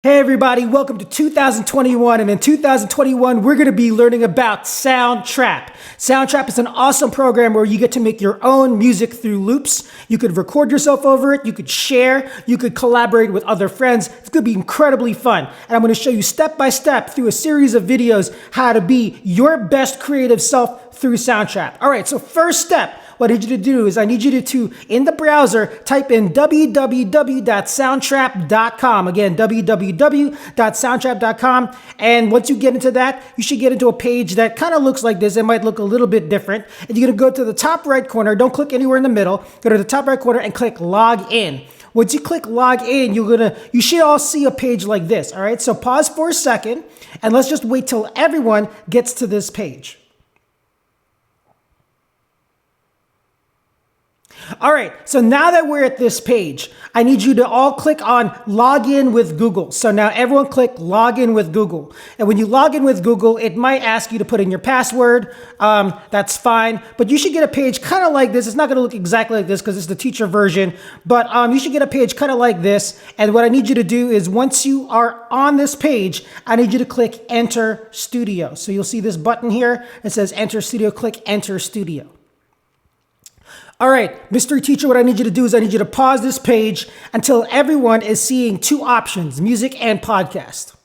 Hey everybody, welcome to 2021, and in 2021 we're going to be learning about Soundtrap. Soundtrap is an awesome program where you get to make your own music through loops. You could record yourself over it, you could share, you could collaborate with other friends. It's going to be incredibly fun, and I'm going to show you step by step through a series of videos how to be your best creative self through Soundtrap. Alright, so first step, what I need you to do is I need you to, in the browser, type in www.soundtrap.com. Again, www.soundtrap.com. And once you get into that, you should get into a page that kind of looks like this. It might look a little bit different. And you're going to go to the top right corner. Don't click anywhere in the middle. Go to the top right corner and click Log In. Once you click Log In, you should all see a page like this. All right, so pause for a second, and let's just wait till everyone gets to this page. All right, so now that we're at this page, I need you to all click on Log In with Google. So now everyone click Log In with Google. And when you log in with Google, it might ask you to put in your password. That's fine. But you should get a page kind of like this. It's not going to look exactly like this because it's the teacher version. But you should get a page kind of like this. And what I need you to do is once you are on this page, I need you to click Enter Studio. So you'll see this button here. It says Enter Studio. Click Enter Studio. All right, Mystery Teacher, what I need you to do is I need you to pause this page until everyone is seeing two options, music and podcast.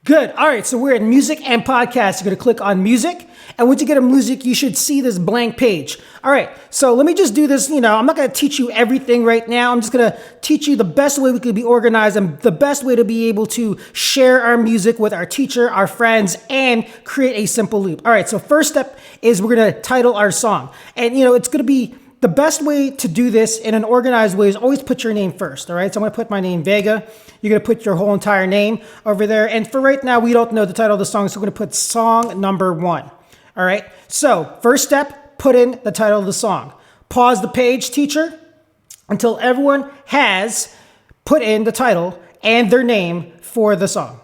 Good. All right, so we're in music and podcast. You're going to click on music. And once you get a music, you should see this blank page. All right, so let me just do this. I'm not going to teach you everything right now. I'm just going to teach you the best way we could be organized and the best way to be able to share our music with our teacher, our friends, and create a simple loop. All right, so first step is we're going to title our song. And, it's going to be the best way to do this in an organized way is always put your name first, all right? So I'm going to put my name, Vega. You're going to put your whole entire name over there. And for right now, we don't know the title of the song, so we're going to put song number 1, all right? So first step, put in the title of the song. Pause the page, teacher, until everyone has put in the title and their name for the song.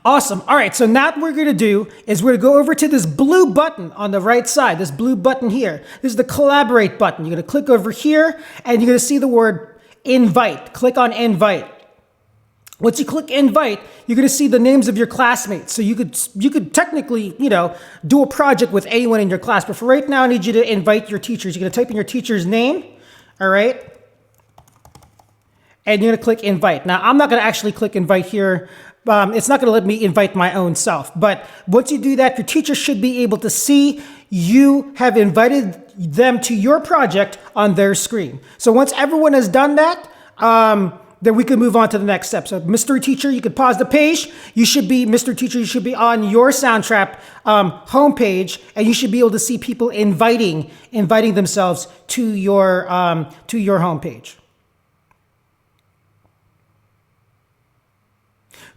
Awesome. All right, so now what we're going to do is we're going to go over to this blue button on the right side, this blue button here. This is the collaborate button. You're going to click over here, and you're going to see the word invite. Click on invite. Once you click invite, you're going to see the names of your classmates. So you could technically, do a project with anyone in your class. But for right now, I need you to invite your teachers. You're going to type in your teacher's name, all right? And you're going to click invite. Now, I'm not going to actually click invite here. It's not going to let me invite my own self. But once you do that, your teacher should be able to see you have invited them to your project on their screen. So once everyone has done that, then we can move on to the next step. So Mystery Teacher, you could pause the page. Mystery Teacher, you should be on your Soundtrap homepage, and you should be able to see people inviting themselves to your homepage.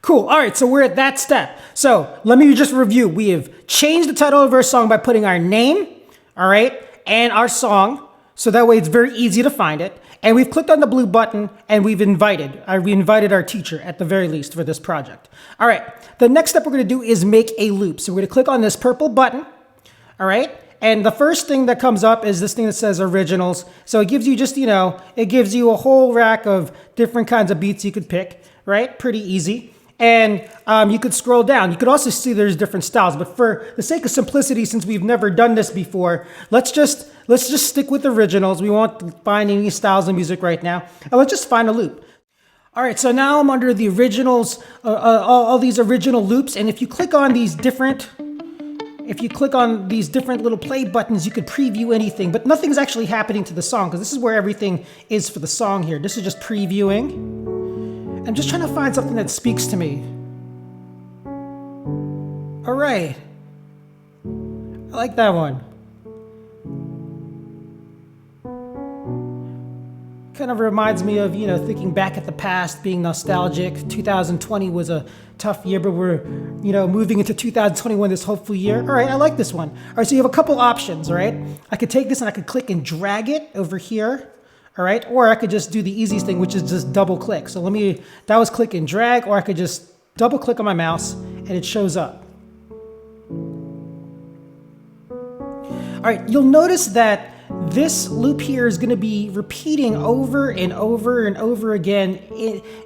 Cool. All right, so we're at that step. So let me just review. We have changed the title of our song by putting our name, all right, and our song. So that way it's very easy to find it. And we've clicked on the blue button, and we invited our teacher at the very least for this project. All right, the next step we're going to do is make a loop. So we're going to click on this purple button, all right? And the first thing that comes up is this thing that says originals. So it gives you just, it gives you a whole rack of different kinds of beats you could pick, right? Pretty easy. And you could scroll down. You could also see there's different styles. But for the sake of simplicity, since we've never done this before, let's just stick with originals. We won't find any styles of music right now. And let's just find a loop. All right, so now I'm under the originals, all these original loops. And if you click on these different little play buttons, you could preview anything. But nothing's actually happening to the song because this is where everything is for the song here. This is just previewing. I'm just trying to find something that speaks to me. All right. I like that one. Kind of reminds me of, thinking back at the past, being nostalgic. 2020 was a tough year, but we're, moving into 2021, this hopeful year. All right, I like this one. All right, so you have a couple options, all right? I could take this and I could click and drag it over here. All right, or I could just do the easiest thing, which is just double click. So that was click and drag, or I could just double click on my mouse and it shows up. right, you'll notice that this loop here is going to be repeating over and over and over again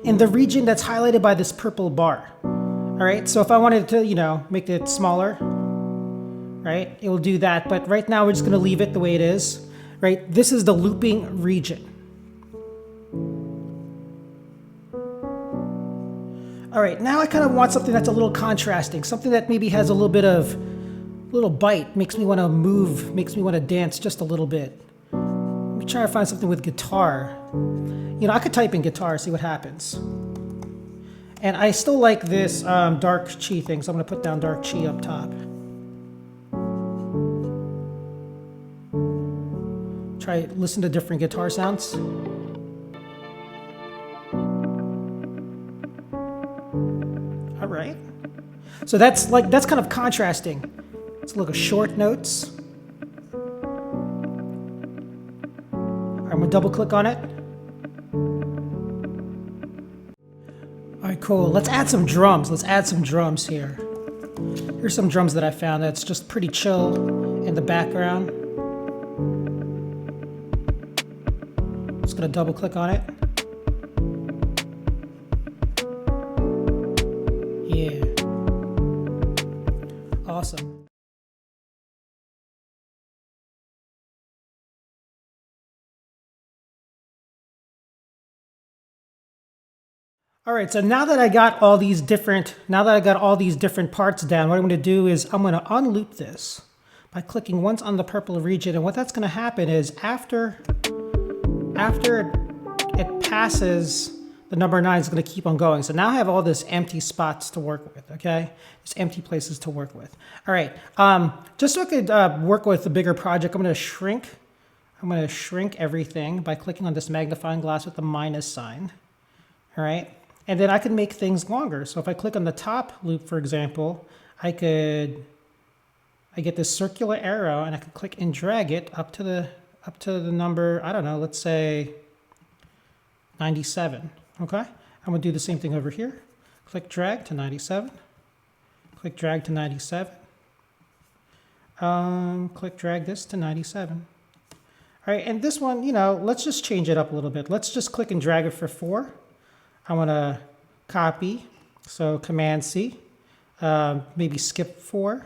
in the region that's highlighted by this purple bar. All right, so if I wanted to, make it smaller, right, it will do that. But right now we're just going to leave it the way it is, right? This is the looping region. All right, now I kind of want something that's a little contrasting, something that maybe has a little bit of little bite, makes me want to move, makes me want to dance just a little bit. Let me try to find something with guitar. I could type in guitar, see what happens. And I still like this dark chi thing, so I'm going to put down dark chi up top. Try listen to different guitar sounds. All right. So that's kind of contrasting. Let's look at short notes. I'm gonna double click on it. All right, cool. Let's add some drums. Let's add some drums here. Here's some drums that I found that's just pretty chill in the background. Just gonna double click on it. Yeah. Awesome. All right, so now that I got all these different parts down, what I'm going to do is I'm going to unloop this by clicking once on the purple region, and what that's going to happen is after it passes the number 9, it's going to keep on going. So now I have all this empty spots to work with. Okay, just empty places to work with. All right, just so I could work with a bigger project, I'm going to shrink everything by clicking on this magnifying glass with the minus sign. All right. And then I can make things longer. So if I click on the top loop, for example, I get this circular arrow, and I can click and drag it up to the number, I don't know, let's say 97. Okay? I'm gonna do the same thing over here. Click drag to 97. Click drag to 97. Click drag this to 97. All right, and this one, let's just change it up a little bit. Let's just click and drag it for 4. I want to copy, so Command C, maybe skip 4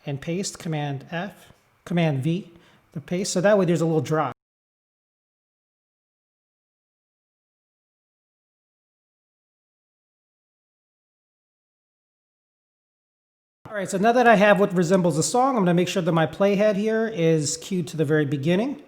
and paste, Command F, Command V, the paste, so that way there's a little drop. All right, so now that I have what resembles a song, I'm going to make sure that my playhead here is queued to the very beginning.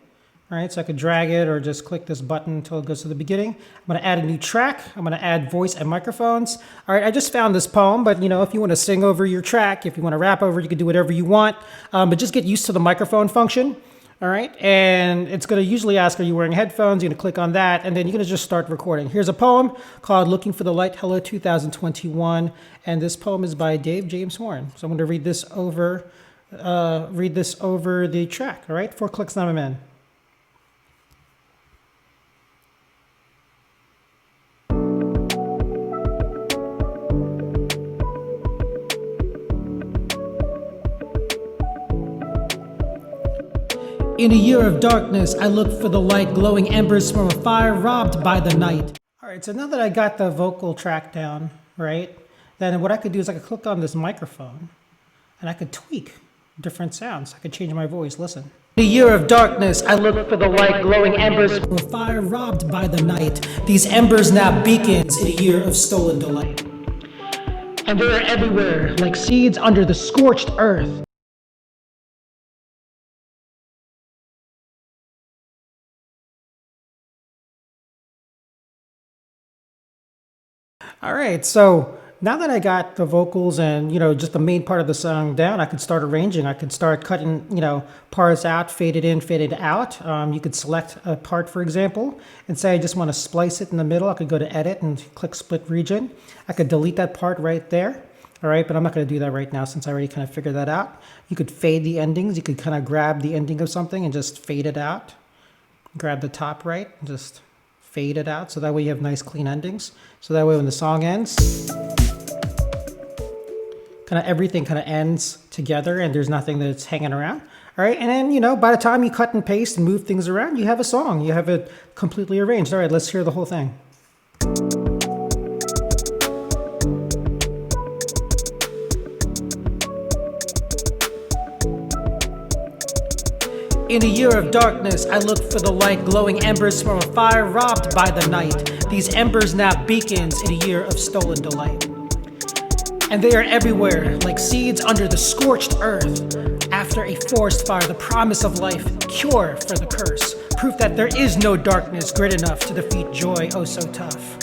All right, so I could drag it or just click this button until it goes to the beginning. I'm going to add a new track. I'm going to add voice and microphones. All right, I just found this poem, but if you want to sing over your track, if you want to rap over it, you can do whatever you want, but just get used to the microphone function. All right, and it's going to usually ask, are you wearing headphones? You're going to click on that, and then you're going to just start recording. Here's a poem called Looking for the Light, Hello 2021, and this poem is by Dave James Horn. So I'm going to read this over the track. All right, 4 clicks and I'm in. In a year of darkness, I look for the light, glowing embers from a fire robbed by the night. All right, so now that I got the vocal track down, right, then what I could do is I could click on this microphone and I could tweak different sounds. I could change my voice, listen. In a year of darkness, I look for the light, glowing embers from a fire robbed by the night. These embers now beacons in a year of stolen delight. And they are everywhere, like seeds under the scorched earth. All right, so now that I got the vocals and, just the main part of the song down, I could start arranging. I could start cutting, parts out, fade it in, fade it out. You could select a part, for example, and say I just want to splice it in the middle. I could go to Edit and click Split Region. I could delete that part right there. All right, but I'm not going to do that right now since I already kind of figured that out. You could fade the endings. You could kind of grab the ending of something and just fade it out. Grab the top right and just fade it out, so that way you have nice clean endings. So that way when the song ends, everything ends together and there's nothing that's hanging around. All right, and then, by the time you cut and paste and move things around, you have a song. You have it completely arranged. All right, let's hear the whole thing. In a year of darkness, I look for the light, glowing embers from a fire robbed by the night. These embers now beacons in a year of stolen delight. And they are everywhere, like seeds under the scorched earth. After a forest fire, the promise of life, cure for the curse. Proof that there is no darkness great enough to defeat joy oh so tough.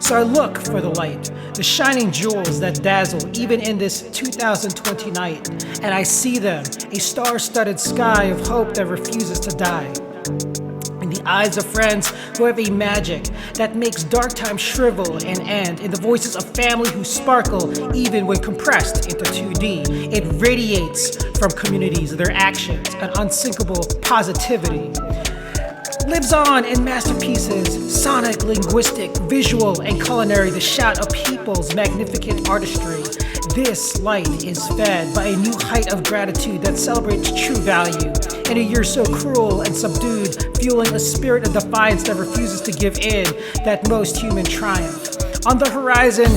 So I look for the light, the shining jewels that dazzle even in this 2020 night. And I see them, a star-studded sky of hope that refuses to die. In the eyes of friends who have a magic that makes dark times shrivel and end. In the voices of family who sparkle even when compressed into 2D. It radiates from communities, their actions, an unsinkable positivity. Lives on in masterpieces, sonic, linguistic, visual, and culinary, the shout of people's magnificent artistry. This light is fed by a new height of gratitude that celebrates true value. In a year so cruel and subdued, fueling a spirit of defiance that refuses to give in, that most human triumph. On the horizon,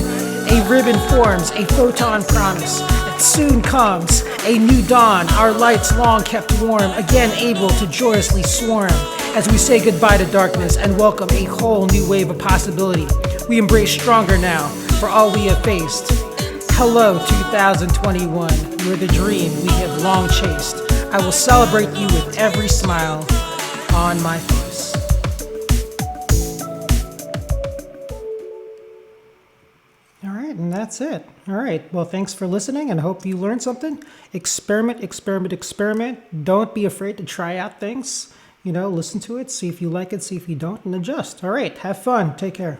a ribbon forms, a photon promise that soon comes, a new dawn, our lights long kept warm, again able to joyously swarm. As we say goodbye to darkness and welcome a whole new wave of possibility. We embrace stronger now for all we have faced. Hello 2021, you're the dream we have long chased. I will celebrate you with every smile on my face. All right, and that's it. All right, well, thanks for listening and hope you learned something. Experiment, experiment, experiment. Don't be afraid to try out things. Listen to it, see if you like it, see if you don't, and adjust. All right, have fun. Take care.